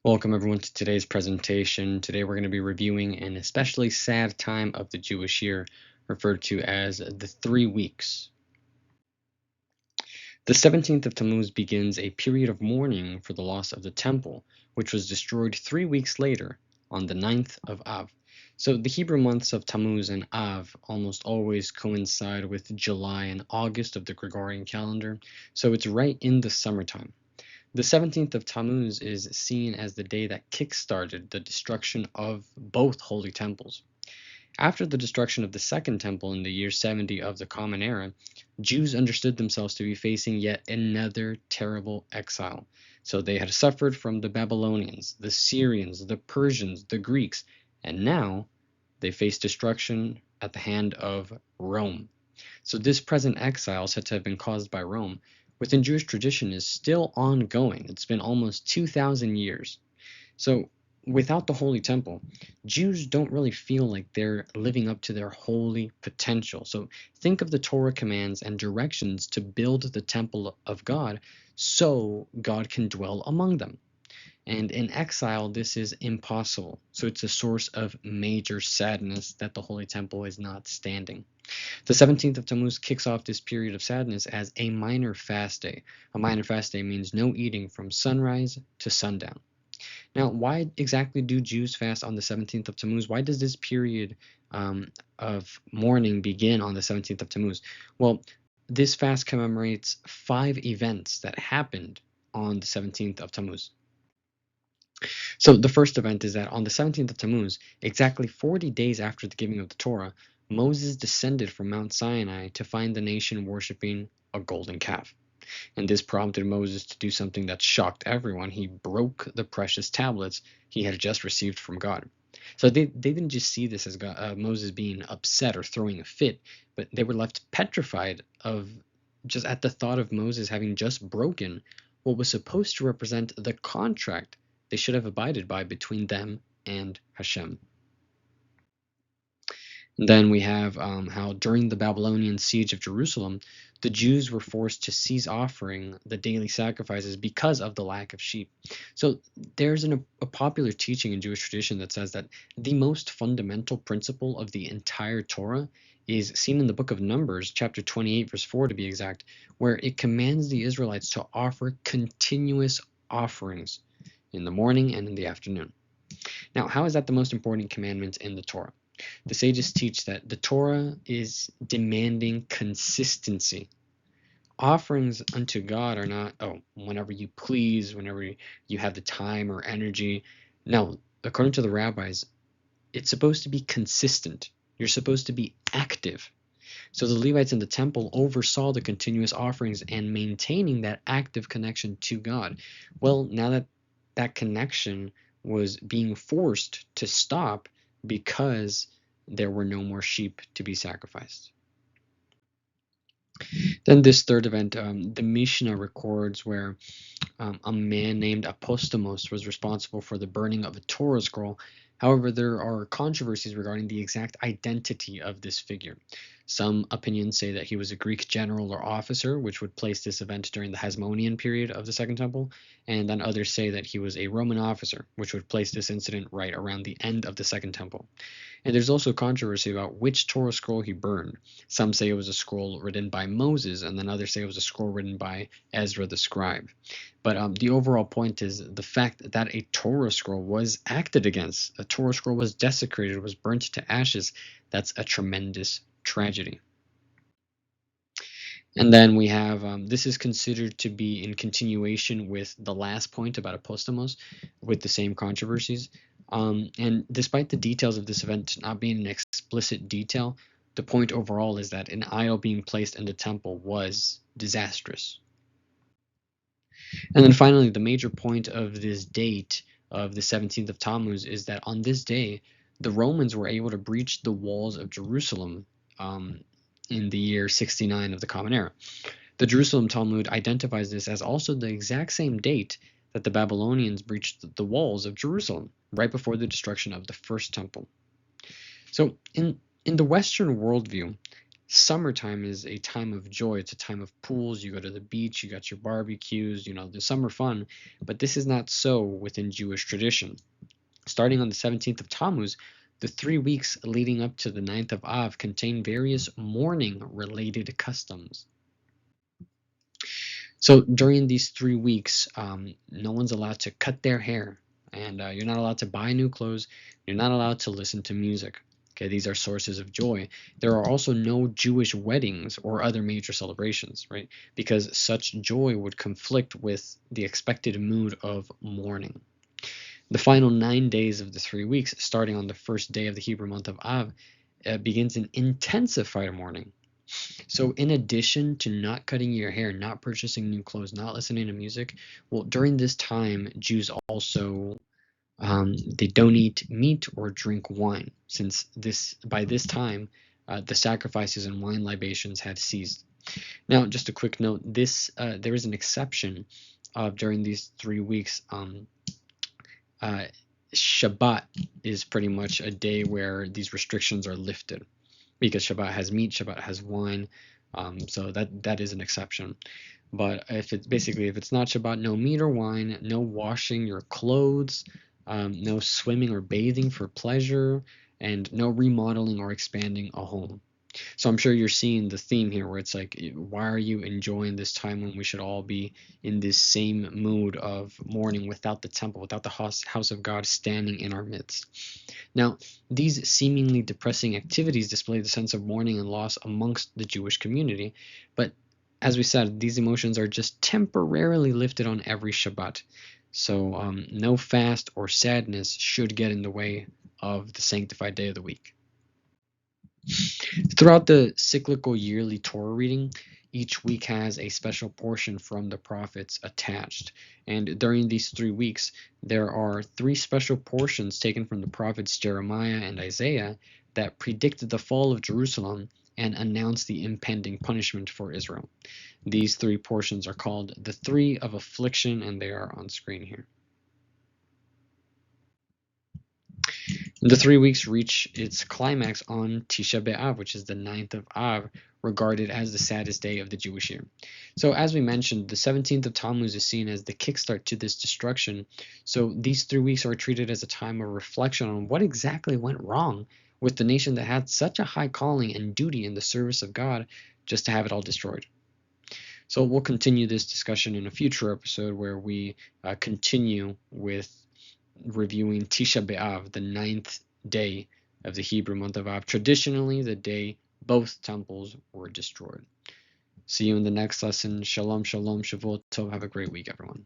Welcome everyone to today's presentation. Today we're going to be reviewing an especially sad time of the Jewish year, referred to as the 3 weeks. The 17th of Tammuz begins a period of mourning for the loss of the temple, which was destroyed 3 weeks later on the 9th of Av. So the Hebrew months of Tammuz and Av almost always coincide with July and August of the Gregorian calendar, so it's right in the summertime. The 17th of Tammuz is seen as the day that kickstarted the destruction of both holy temples. After the destruction of the Second Temple in the year 70 of the Common Era, Jews understood themselves to be facing yet another terrible exile. So they had suffered from the Babylonians, the Syrians, the Persians, the Greeks, and now they faced destruction at the hand of Rome. So this present exile, said to have been caused by Rome, within Jewish tradition is still ongoing. It's been almost 2,000 years. So without the Holy Temple, Jews don't really feel like they're living up to their holy potential. So think of the Torah commands and directions to build the temple of God so God can dwell among them. And in exile, this is impossible. So it's a source of major sadness that the Holy Temple is not standing. The 17th of Tammuz kicks off this period of sadness as a minor fast day. A minor fast day means no eating from sunrise to sundown. Now, why exactly do Jews fast on the 17th of Tammuz? Why does this period of mourning begin on the 17th of Tammuz? Well, this fast commemorates 5 events that happened on the 17th of Tammuz. So the first event is that on the 17th of Tammuz, exactly 40 days after the giving of the Torah, Moses descended from Mount Sinai to find the nation worshiping a golden calf. And this prompted Moses to do something that shocked everyone. He broke the precious tablets he had just received from God. So they didn't just see this as Moses being upset or throwing a fit, but they were left petrified of just at the thought of Moses having just broken what was supposed to represent the contract they should have abided by between them and Hashem. And then we have how during the Babylonian siege of Jerusalem, the Jews were forced to cease offering the daily sacrifices because of the lack of sheep. So there's a popular teaching in Jewish tradition that says that the most fundamental principle of the entire Torah is seen in the book of Numbers, chapter 28, verse 4 to be exact, where it commands the Israelites to offer continuous offerings in the morning and in the afternoon. Now, how is that the most important commandment in the Torah? The sages teach that the Torah is demanding consistency. Offerings unto God are not, whenever you please, whenever you have the time or energy. No, according to the rabbis, it's supposed to be consistent. You're supposed to be active. So the Levites in the temple oversaw the continuous offerings and maintaining that active connection to God. Well, now that that connection was being forced to stop because there were no more sheep to be sacrificed. Then this third event, the Mishnah records where a man named Apostamos was responsible for the burning of a Torah scroll. However, there are controversies regarding the exact identity of this figure. Some opinions say that he was a Greek general or officer, which would place this event during the Hasmonean period of the Second Temple, and then others say that he was a Roman officer, which would place this incident right around the end of the Second Temple. And there's also controversy about which Torah scroll he burned. Some say it was a scroll written by Moses, and then others say it was a scroll written by Ezra the scribe. But the overall point is the fact that a Torah scroll was acted against, a Torah scroll was desecrated, was burnt to ashes. That's a tremendous tragedy. And then we have, this is considered to be in continuation with the last point about Apostamos, with the same controversies. And despite the details of this event not being an explicit detail, the point overall is that an idol being placed in the temple was disastrous. And then finally, the major point of this date of the 17th of Tammuz is that on this day, the Romans were able to breach the walls of Jerusalem in the year 69 of the Common Era. The Jerusalem Talmud identifies this as also the exact same date that the Babylonians breached the walls of Jerusalem, right before the destruction of the First Temple. So in the Western worldview, Summertime is a time of joy. It's a time of pools. You go to the beach, you got your barbecues, the summer fun. But this is not so within Jewish tradition. Starting on the 17th of Tammuz, the 3 weeks leading up to the 9th of Av contain various mourning-related customs. So during these 3 weeks, no one's allowed to cut their hair, and you're not allowed to buy new clothes. You're not allowed to listen to music. Okay, these are sources of joy. There are also no Jewish weddings or other major celebrations, right? Because such joy would conflict with the expected mood of mourning. The final 9 days of the 3 weeks, starting on the first day of the Hebrew month of Av, begins an intensified mourning. So, in addition to not cutting your hair, not purchasing new clothes, not listening to music, well, during this time, Jews also they don't eat meat or drink wine, since by this time the sacrifices and wine libations had ceased. Now, just a quick note: there is an exception during these 3 weeks. Shabbat is pretty much a day where these restrictions are lifted, because Shabbat has meat, Shabbat has wine, so that is an exception. But if it's not Shabbat, no meat or wine, no washing your clothes, no swimming or bathing for pleasure, and no remodeling or expanding a home. So I'm sure you're seeing the theme here, where it's like, why are you enjoying this time when we should all be in this same mood of mourning without the temple, without the house of God standing in our midst? Now, these seemingly depressing activities display the sense of mourning and loss amongst the Jewish community, but as we said, these emotions are just temporarily lifted on every Shabbat. So no fast or sadness should get in the way of the sanctified day of the week. Throughout the cyclical yearly Torah reading, each week has a special portion from the prophets attached. And during these 3 weeks, there are 3 special portions taken from the prophets Jeremiah and Isaiah that predicted the fall of Jerusalem and announced the impending punishment for Israel. These 3 portions are called the 3 of Affliction, and they are on screen here. The 3 weeks reach its climax on Tisha B'Av, which is the 9th of Av, regarded as the saddest day of the Jewish year. So as we mentioned, the 17th of Tammuz is seen as the kickstart to this destruction. So these 3 weeks are treated as a time of reflection on what exactly went wrong with the nation that had such a high calling and duty in the service of God, just to have it all destroyed. So we'll continue this discussion in a future episode, where we continue with reviewing Tisha B'Av, the 9th day of the Hebrew month of Av, traditionally the day both temples were destroyed. See you in the next lesson. Shalom, shalom, Shavuot Tov. Have a great week, everyone.